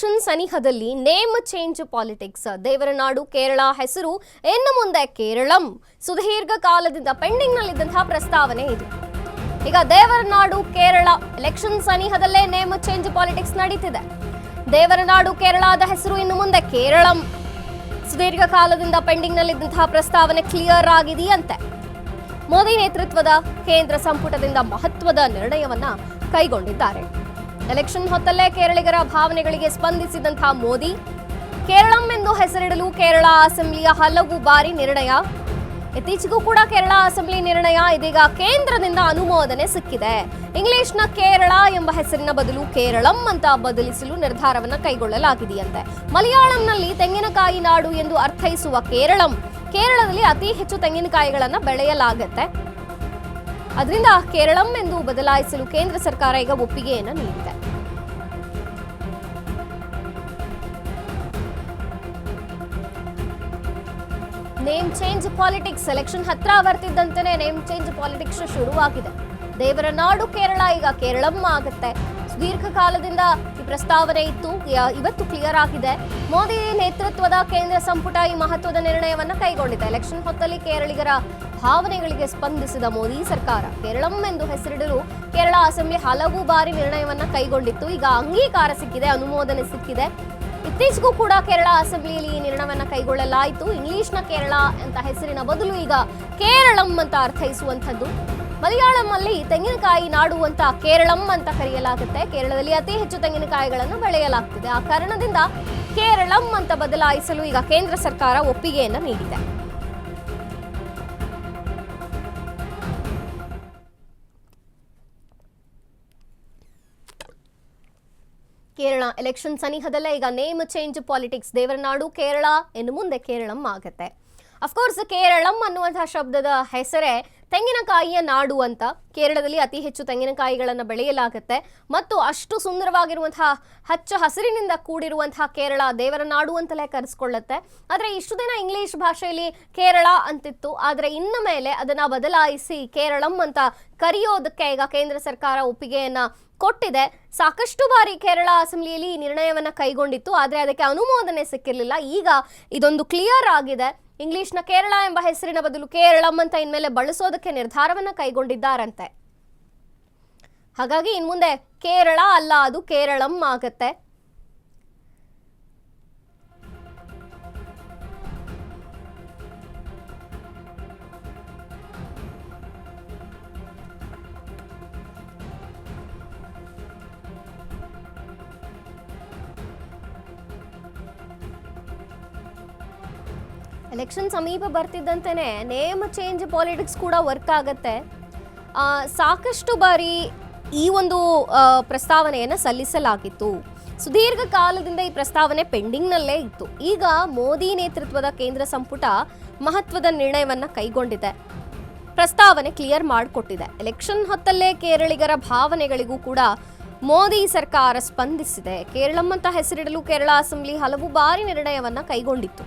Election ಸನಿಹದಲ್ಲಿ name change politics. ದೇವರನಾಡು ಕೇರಳ ಹೆಸರು ಇನ್ನು ಮುಂದೆ ಕೇರಳಂ. ಸುದೀರ್ಘ ಕಾಲದಿಂದ ಪೆಂಡಿಂಗ್ ನಲ್ಲಿದ್ದಂತಹ ಪ್ರಸ್ತಾವನೆ ಇದು. ಈಗ ದೇವರನಾಡು ಕೇರಳ ಎಲೆಕ್ಷನ್ ಸನಿಹದಲ್ಲೇ ನೇಮ್ ಚೇಂಜ್ ಪಾಲಿಟಿಕ್ಸ್ ನಡೀತಿದೆ. ದೇವರನಾಡು ಕೇರಳದ ಹೆಸರು ಇನ್ನು ಮುಂದೆ ಕೇರಳಂ. ಸುದೀರ್ಘ ಕಾಲದಿಂದ ಪೆಂಡಿಂಗ್ ನಲ್ಲಿದ್ದಂತಹ ಪ್ರಸ್ತಾವನೆ ಕ್ಲಿಯರ್ ಆಗಿದೆಯಂತೆ. ಮೋದಿ ನೇತೃತ್ವದ ಕೇಂದ್ರ ಸಂಪುಟದಿಂದ ಮಹತ್ವದ ನಿರ್ಣಯವನ್ನ ಕೈಗೊಂಡಿದ್ದಾರೆ. ಎಲೆಕ್ಷನ್ ಹೊತ್ತಲ್ಲೇ ಕೇರಳಿಗರ ಭಾವನೆಗಳಿಗೆ ಸ್ಪಂದಿಸಿದಂತಹ ಮೋದಿ ಕೇರಳಂ ಎಂದು ಹೆಸರಿಡಲು ಕೇರಳ ಅಸೆಂಬ್ಲಿಯ ಹಲವು ಬಾರಿ ನಿರ್ಣಯ. ಇತ್ತೀಚೆಗೂ ಕೂಡ ಕೇರಳ ಅಸೆಂಬ್ಲಿ ನಿರ್ಣಯ ಇದೀಗ ಕೇಂದ್ರದಿಂದ ಅನುಮೋದನೆ ಸಿಕ್ಕಿದೆ. ಇಂಗ್ಲಿಷ್ನ ಕೇರಳ ಎಂಬ ಹೆಸರಿನ ಬದಲು ಕೇರಳಂ ಅಂತ ಬದಲಿಸಲು ನಿರ್ಧಾರವನ್ನ ಕೈಗೊಳ್ಳಲಾಗಿದೆಯಂತೆ. ಮಲಯಾಳಂನಲ್ಲಿ ತೆಂಗಿನಕಾಯಿ ನಾಡು ಎಂದು ಅರ್ಥೈಸುವ ಕೇರಳಂ, ಕೇರಳದಲ್ಲಿ ಅತಿ ಹೆಚ್ಚು ತೆಂಗಿನಕಾಯಿಗಳನ್ನ ಬೆಳೆಯಲಾಗುತ್ತೆ. ಅದರಿಂದ ಕೇರಳಂ ಎಂದು ಬದಲಾಯಿಸಲು ಕೇಂದ್ರ ಸರ್ಕಾರ ಈಗ ಒಪ್ಪಿಗೆಯನ್ನು ನೀಡಿದೆ. ನೇಮ್ ಚೇಂಜ್ ಪಾಲಿಟಿಕ್ಸ್ ಎಲೆಕ್ಷನ್ ಹತ್ರ ಬರ್ತಿದ್ದಂತೆಯೇ ನೇಮ್ ಚೇಂಜ್ ಪಾಲಿಟಿಕ್ಸ್ ಶುರುವಾಗಿದೆ. ದೇವರನಾಡು ಕೇರಳ ಈಗ ಕೇರಳಂ ಆಗುತ್ತೆ. ಸುದೀರ್ಘ ಕಾಲದಿಂದ ಈ ಪ್ರಸ್ತಾವನೆ ಇತ್ತು, ಇವತ್ತು ಕ್ಲಿಯರ್ ಆಗಿದೆ. ಮೋದಿ ನೇತೃತ್ವದ ಕೇಂದ್ರ ಸಂಪುಟ ಈ ಮಹತ್ವದ ನಿರ್ಣಯವನ್ನ ಕೈಗೊಂಡಿದೆ. ಎಲೆಕ್ಷನ್ ಹೊತ್ತಲ್ಲಿ ಕೇರಳಿಗರ ಭಾವನೆಗಳಿಗೆ ಸ್ಪಂದಿಸಿದ ಮೋದಿ ಸರ್ಕಾರ ಕೇರಳಂ ಎಂದು ಹೆಸರಿಡಲು ಕೇರಳ ಅಸೆಂಬ್ಲಿ ಹಲವು ಬಾರಿ ನಿರ್ಣಯವನ್ನ ಕೈಗೊಂಡಿತ್ತು. ಈಗ ಅಂಗೀಕಾರ ಸಿಕ್ಕಿದೆ, ಅನುಮೋದನೆ ಸಿಕ್ಕಿದೆ. ಇತ್ತೀಚೆಗೂ ಕೂಡ ಕೇರಳ ಅಸೆಂಬ್ಲಿಯಲ್ಲಿ ಈ ನಿರ್ಣಯವನ್ನ ಕೈಗೊಳ್ಳಲಾಯಿತು. ಇಂಗ್ಲಿಷ್ನ ಕೇರಳ ಅಂತ ಹೆಸರಿನ ಬದಲು ಈಗ ಕೇರಳಂ ಅಂತ ಅರ್ಥೈಸುವಂಥದ್ದು. ಮಲಯಾಳಂನಲ್ಲಿ ತೆಂಗಿನಕಾಯಿ ನಾಡು ಅಂತ ಕೇರಳಂ ಅಂತ ಕರೆಯಲಾಗುತ್ತೆ. ಕೇರಳದಲ್ಲಿ ಅತಿ ಹೆಚ್ಚು ತೆಂಗಿನಕಾಯಿಗಳನ್ನು ಬೆಳೆಯಲಾಗ್ತಿದೆ. ಆ ಕಾರಣದಿಂದ ಕೇರಳಂ ಅಂತ ಬದಲಾಯಿಸಲು ಈಗ ಕೇಂದ್ರ ಸರ್ಕಾರ ಒಪ್ಪಿಗೆಯನ್ನು ನೀಡಿದೆ. ಕೇರಳ ಎಲೆಕ್ಷನ್ ಸನಿಹದಲ್ಲೇ ಈಗ ನೇಮ್ ಚೇಂಜ್ ಪಾಲಿಟಿಕ್ಸ್. ದೇವರನಾಡು ಕೇರಳ ಇನ್ನು ಮುಂದೆ ಕೇರಳಂ ಆಗುತ್ತೆ. ಅಫ್ಕೋರ್ಸ್ ಕೇರಳಂ ಅನ್ನುವಂತಹ ಶಬ್ದದ ಹೆಸರೇ ತೆಂಗಿನಕಾಯಿಯ ನಾಡು ಅಂತ. ಕೇರಳದಲ್ಲಿ ಅತಿ ಹೆಚ್ಚು ತೆಂಗಿನಕಾಯಿಗಳನ್ನು ಬೆಳೆಯಲಾಗುತ್ತೆ ಮತ್ತು ಅಷ್ಟು ಸುಂದರವಾಗಿರುವಂತಹ ಹಚ್ಚ ಹಸಿರಿನಿಂದ ಕೂಡಿರುವಂತಹ ಕೇರಳ ದೇವರನಾಡು ಅಂತಲೇ ಕರೆಸ್ಕೊಳ್ಳುತ್ತೆ. ಆದರೆ ಇಷ್ಟು ದಿನ ಇಂಗ್ಲಿಷ್ ಭಾಷೆಯಲ್ಲಿ ಕೇರಳ ಅಂತಿತ್ತು. ಆದರೆ ಇನ್ನು ಮೇಲೆ ಅದನ್ನು ಬದಲಾಯಿಸಿ ಕೇರಳಂ ಅಂತ ಕರೆಯೋದಕ್ಕೆ ಈಗ ಕೇಂದ್ರ ಸರ್ಕಾರ ಒಪ್ಪಿಗೆಯನ್ನ ಕೊಟ್ಟಿದೆ. ಸಾಕಷ್ಟು ಬಾರಿ ಕೇರಳ ಅಸೆಂಬ್ಲಿಯಲ್ಲಿ ಈ ನಿರ್ಣಯವನ್ನ ಕೈಗೊಂಡಿತ್ತು, ಆದರೆ ಅದಕ್ಕೆ ಅನುಮೋದನೆ ಸಿಕ್ಕಿರಲಿಲ್ಲ. ಈಗ ಇದೊಂದು ಕ್ಲಿಯರ್ ಆಗಿದೆ. ಇಂಗ್ಲಿಷ್ನ ಕೇರಳ ಎಂಬ ಹೆಸರಿನ ಬದಲು ಕೇರಳಂ ಅಂತ ಇನ್ಮೇಲೆ ಬಳಸೋದಕ್ಕೆ ನಿರ್ಧಾರವನ್ನ ಕೈಗೊಂಡಿದ್ದಾರಂತೆ. ಹಾಗಾಗಿ ಇನ್ಮುಂದೆ ಕೇರಳ ಅಲ್ಲ, ಅದು ಕೇರಳಂ ಆಗತ್ತೆ. ಎಲೆಕ್ಷನ್ ಸಮೀಪ ಬರ್ತಿದ್ದಂತೆಯೇ ನೇಮ್ ಚೇಂಜ್ ಪಾಲಿಟಿಕ್ಸ್ ಕೂಡ ವರ್ಕ್ ಆಗುತ್ತೆ. ಸಾಕಷ್ಟು ಬಾರಿ ಈ ಒಂದು ಪ್ರಸ್ತಾವನೆಯನ್ನು ಸಲ್ಲಿಸಲಾಗಿತ್ತು. ಸುದೀರ್ಘ ಕಾಲದಿಂದ ಈ ಪ್ರಸ್ತಾವನೆ ಪೆಂಡಿಂಗ್ನಲ್ಲೇ ಇತ್ತು. ಈಗ ಮೋದಿ ನೇತೃತ್ವದ ಕೇಂದ್ರ ಸಂಪುಟ ಮಹತ್ವದ ನಿರ್ಣಯವನ್ನು ಕೈಗೊಂಡಿದೆ. ಪ್ರಸ್ತಾವನೆ ಕ್ಲಿಯರ್ ಮಾಡಿಕೊಟ್ಟಿದೆ. ಎಲೆಕ್ಷನ್ ಹೊತ್ತಲ್ಲೇ ಕೇರಳಿಗರ ಭಾವನೆಗಳಿಗೂ ಕೂಡ ಮೋದಿ ಸರ್ಕಾರ ಸ್ಪಂದಿಸಿದೆ. ಕೇರಳಂ ಅಂತ ಹೆಸರಿಡಲು ಕೇರಳ ಅಸೆಂಬ್ಲಿ ಹಲವು ಬಾರಿ ನಿರ್ಣಯವನ್ನ ಕೈಗೊಂಡಿತ್ತು.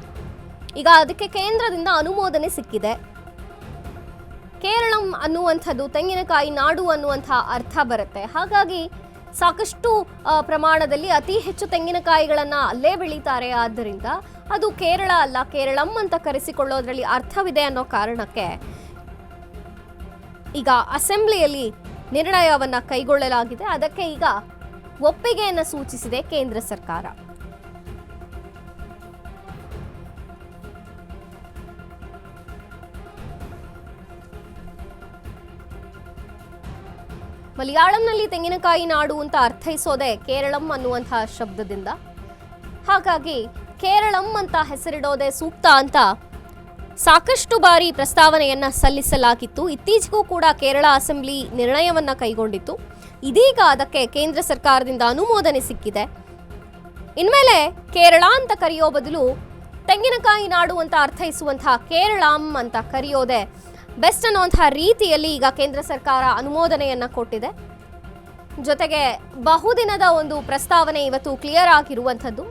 ಈಗ ಅದಕ್ಕೆ ಕೇಂದ್ರದಿಂದ ಅನುಮೋದನೆ ಸಿಕ್ಕಿದೆ. ಕೇರಳಂ ಅನ್ನುವಂಥದ್ದು ತೆಂಗಿನಕಾಯಿ ನಾಡು ಅನ್ನುವಂತಹ ಅರ್ಥ ಬರುತ್ತೆ. ಹಾಗಾಗಿ ಸಾಕಷ್ಟು ಪ್ರಮಾಣದಲ್ಲಿ ಅತಿ ಹೆಚ್ಚು ತೆಂಗಿನಕಾಯಿಗಳನ್ನು ಅಲ್ಲೇ ಬೆಳೀತಾರೆ. ಆದ್ದರಿಂದ ಅದು ಕೇರಳ ಅಲ್ಲ, ಕೇರಳಂ ಅಂತ ಕರೆಸಿಕೊಳ್ಳೋದ್ರಲ್ಲಿ ಅರ್ಥವಿದೆ ಅನ್ನೋ ಕಾರಣಕ್ಕೆ ಈಗ ಅಸೆಂಬ್ಲಿಯಲ್ಲಿ ನಿರ್ಣಯವನ್ನ ಕೈಗೊಳ್ಳಲಾಗಿದೆ. ಅದಕ್ಕೆ ಈಗ ಒಪ್ಪಿಗೆಯನ್ನು ಸೂಚಿಸಿದೆ ಕೇಂದ್ರ ಸರ್ಕಾರ. ಮಲಯಾಳಂನಲ್ಲಿ ತೆಂಗಿನಕಾಯಿ ನಾಡು ಅಂತ ಅರ್ಥೈಸೋದೆ ಕೇರಳಂ ಅನ್ನುವಂತಹ ಶಬ್ದದಿಂದ. ಹಾಗಾಗಿ ಕೇರಳಂ ಅಂತ ಹೆಸರಿಡೋದೇ ಸೂಕ್ತ ಅಂತ ಸಾಕಷ್ಟು ಬಾರಿ ಪ್ರಸ್ತಾವನೆಯನ್ನ ಸಲ್ಲಿಸಲಾಗಿತ್ತು. ಇತ್ತೀಚೆಗೂ ಕೂಡ ಕೇರಳ ಅಸೆಂಬ್ಲಿ ನಿರ್ಣಯವನ್ನ ಕೈಗೊಂಡಿತ್ತು. ಇದೀಗ ಅದಕ್ಕೆ ಕೇಂದ್ರ ಸರ್ಕಾರದಿಂದ ಅನುಮೋದನೆ ಸಿಕ್ಕಿದೆ. ಇನ್ಮೇಲೆ ಕೇರಳ ಅಂತ ಕರೆಯೋ ಬದಲು ತೆಂಗಿನಕಾಯಿ ನಾಡು ಅಂತ ಅರ್ಥೈಸುವಂತಹ ಕೇರಳಂ ಅಂತ ಕರೆಯೋದೆ ಬೆಸ್ಟ್ ಅನ್ನುವಂತಹ ರೀತಿಯಲ್ಲಿ ಈಗ ಕೇಂದ್ರ ಸರ್ಕಾರ ಅನುಮೋದನೆಯನ್ನ ಕೊಟ್ಟಿದೆ. ಜೊತೆಗೆ ಬಹುದಿನದ ಒಂದು ಪ್ರಸ್ತಾವನೆ ಇವತ್ತು ಕ್ಲಿಯರ್ ಆಗಿರುವಂಥದ್ದು.